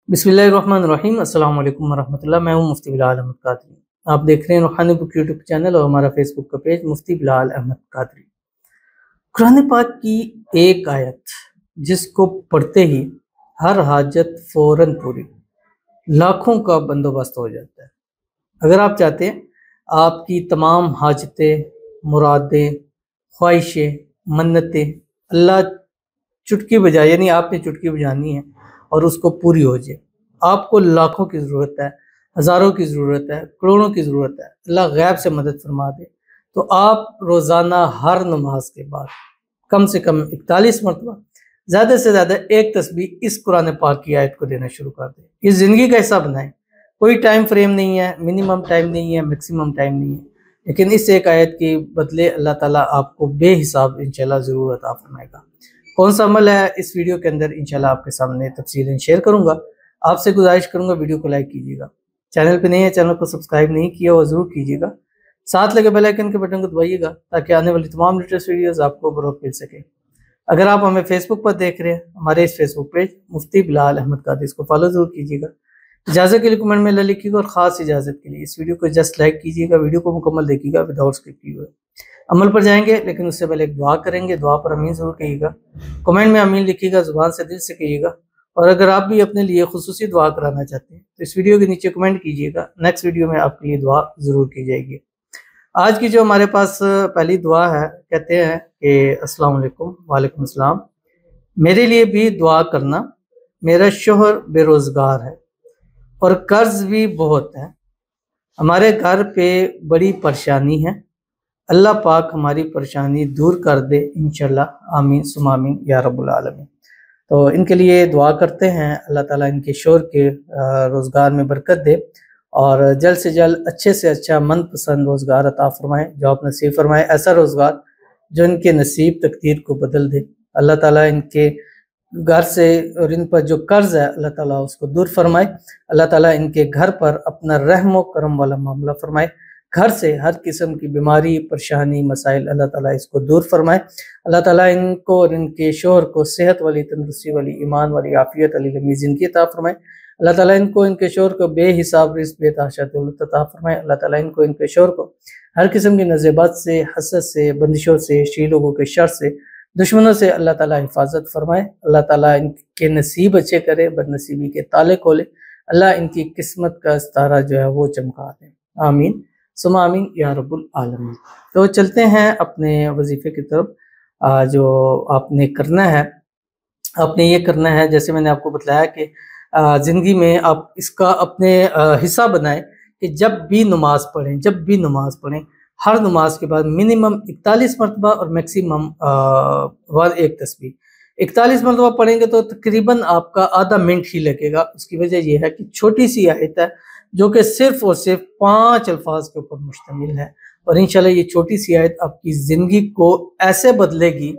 बिस्मिल्लाहिर्रहमानिर्रहीम। अस्सलाम वालेकुम वरहमतुल्लाह। मैं हूं मुफ्ती बिलाल अहमद कादरी। आप देख रहे हैं रूहानी बुक यूट्यूब चैनल और हमारा फेसबुक का पेज मुफ्ती बिलाल अहमद कादरी। कुरान पाक की एक आयत जिसको पढ़ते ही हर हाजत फौरन पूरी, लाखों का बंदोबस्त हो जाता है। अगर आप चाहते हैं आपकी तमाम हाजतें, मुरादें, ख्वाहिशें, मन्नतें अल्लाह चुटकी बजाए, यानी आपने चुटकी बजानी है और उसको पूरी हो जाए। आपको लाखों की ज़रूरत है, हज़ारों की ज़रूरत है, करोड़ों की ज़रूरत है, अल्लाह गैब से मदद फरमा दे, तो आप रोज़ाना हर नमाज के बाद कम से कम 41 मरतबा, ज़्यादा से ज़्यादा एक तस्बीह इस कुरान पाक की आयत को देना शुरू कर दें। इस ज़िंदगी का हिस्सा बनाएं। कोई टाइम फ्रेम नहीं है, मिनिमम टाइम नहीं है, मैक्सिमम टाइम नहीं है, लेकिन इस एक आयत के बदले अल्लाह ताला आपको बेहिसाब इंशाल्लाह ज़रूर अता फरमाएगा। कौन सा अमल है इस वीडियो के अंदर इंशाल्लाह आपके सामने तफसीलन शेयर करूंगा। आपसे गुजारिश करूंगा वीडियो को लाइक कीजिएगा, चैनल पे नहीं है चैनल को सब्सक्राइब नहीं किया और ज़रूर कीजिएगा, साथ लगे बेल आइकन के बटन को दबाइएगा ताकि आने वाली तमाम लेटेस्ट वीडियोस आपको बरोक़ मिल सके। अगर आप हमें फेसबुक पर देख रहे हैं, हमारे इस फेसबुक पेज मुफ्ती बिलाल अहमद कादरी, इसको फॉलो ज़रूर कीजिएगा। इजाज़त के लिए कमेंट में लिखिएगा और ख़ास इजाज़त के लिए इस वीडियो को जस्ट लाइक कीजिएगा, वीडियो को मुकम्मल देखिएगा विदाउट स्किप किए हुए। अमल पर जाएंगे लेकिन उससे पहले एक दुआ करेंगे, दुआ पर आमीन ज़रूर कहिएगा, कमेंट में आमीन लिखिएगा, ज़ुबान से दिल से कहिएगा। और अगर आप भी अपने लिए खुसूसी दुआ कराना चाहते हैं तो इस वीडियो के नीचे कमेंट कीजिएगा, नेक्स्ट वीडियो में आपके लिए दुआ ज़रूर की जाएगी। आज की जो हमारे पास पहली दुआ है, कहते हैं कि अस्सलाम वालेकुम। वालेकुम अस्सलाम। मेरे लिए भी दुआ करना, मेरा शोहर बेरोज़गार है और कर्ज भी बहुत है, हमारे घर पे बड़ी परेशानी है, अल्लाह पाक हमारी परेशानी दूर कर दे इंशाल्लाह, आमीन सुम्मा आमीन या रब्बुल आलमीन। तो इनके लिए दुआ करते हैं, अल्लाह ताला इनके शोहर के रोज़गार में बरकत दे और जल्द से जल्द अच्छे से अच्छा मनपसंद रोज़गार अता फरमाए, जो आप नसीब फरमाए, ऐसा रोज़गार जो इनके नसीब तकदीर को बदल दे। अल्लाह ताला इनके घर से और इन पर जो कर्ज है अल्लाह ताला उसको दूर फरमाए। अल्लाह ताला इनके घर पर अपना रहम व करम वाला मामला फरमाए, घर से हर किस्म की बीमारी, परेशानी, मसाइल अल्लाह ताला इसको दूर फरमाए। अल्लाह ताला इनको और इनके शोहर को सेहत वाली, तंदुरुस्ती वाली, ईमान वाली, आफियत वाली लंबी ज़िंदगी अता फरमाए। अल्लाह ताला इनको, इनके शोहर को बेहिसाब रिज़्क़, बेतहाशा दौलत अता फरमाए। अल्लाह ताला इनको, इनके शोहर को हर किस्म की नज़ेबात से, हसद से, बंदिशों से, शी लोगों के शर से, दुश्मनों से अल्लाह ताला हिफाजत फरमाए। अल्लाह ताला इनके नसीब अच्छे करे, बदनसीबी के ताले खोले, अल्लाह इनकी किस्मत का सितारा जो है वो चमका दे, आमीन सुम्मा आमीन या रब्बुल आलमीन। तो चलते हैं अपने वजीफे की तरफ। जो आपने करना है, आपने ये करना है, जैसे मैंने आपको बताया कि ज़िंदगी में आप इसका अपने हिस्सा बनाएं कि जब भी नमाज पढ़ें, हर नमाज के बाद मिनिमम 41 मरतबा और मैक्सिमम एक तस्बीह 41 मरतबा पढ़ेंगे तो तकरीबन आपका आधा मिनट ही लगेगा। उसकी वजह यह है कि छोटी सी आयत है जो कि सिर्फ और सिर्फ 5 अल्फाज के ऊपर मुश्तमिल है, और इंशाल्लाह ये छोटी सी आयत आपकी ज़िंदगी को ऐसे बदलेगी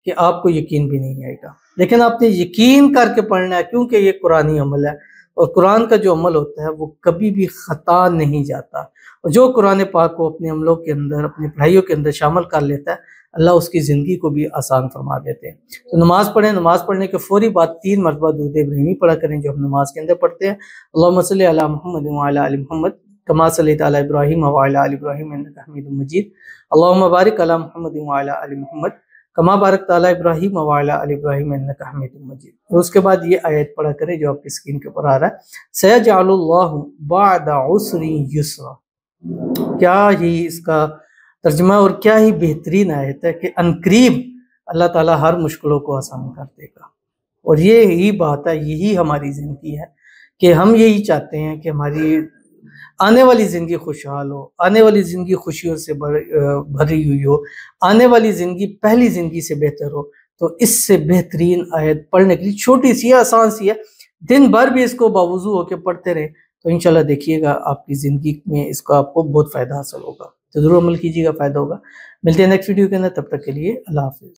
कि आपको यकीन भी नहीं आएगा। लेकिन आपने यकीन करके पढ़ना है, क्योंकि ये कुरानी अमल है और कुरान का जो अमल होता है वो कभी भी ख़ता नहीं जाता। और जो कुरान पाक को अपने अमलों के अंदर, अपनी पढ़ाइयों के अंदर शामिल कर लेता है, अल्लाह उसकी ज़िंदगी को भी आसान फरमा देते हैं। तो नमाज़ पढ़ें, नमाज़ पढ़ने के फ़ौरी बाद 3 मरतबा दुरूद इब्राहिमी पढ़ा करें, जो हम नमाज के अंदर पढ़ते हैं। अल्लाहुम्मा सल्लि अला मुहम्मद व अला आलि मुहम्मद कमा सल्लैता अला इब्राहीम व अला आलि इब्राहीम इन्नका हमीदुम मजीद। अल्लाहुम्मा बारिक अला मुहम्मद व अला आलि मुहम्मद कमा बारकता अला इब्राहीम व अला आलि इब्राहीम इन्नका हमीदुम मजीद। और उसके बाद ये आयत पढ़ा करें जो आपकी स्क्रीन के ऊपर आ रहा है, सयजअलुल्लाहु बअदा उसरि युसरा। क्या ही इसका तर्जुमा और क्या ही बेहतरीन आयत है कि अनकरीब अल्लाह ताला हर मुश्किलों को आसान कर देगा। और ये ही बात है, यही हमारी ज़िंदगी है कि हम यही चाहते हैं कि हमारी आने वाली ज़िंदगी खुशहाल हो, आने वाली ज़िंदगी खुशियों से भरी हुई हो, आने वाली ज़िंदगी पहली ज़िंदगी से बेहतर हो। तो इससे बेहतरीन आयत पढ़ने के लिए, छोटी सी है, आसान सी है, दिन भर भी इसको बावजू होकर पढ़ते रहे तो इंशाल्लाह देखिएगा आपकी ज़िंदगी में इसका आपको बहुत फ़ायदा हासिल होगा। तो ज़रूर अमल कीजिएगा, फ़ायदा होगा। मिलते हैं नेक्स्ट वीडियो के अंदर, तब तक के लिए अल्लाह हाफ़िज़।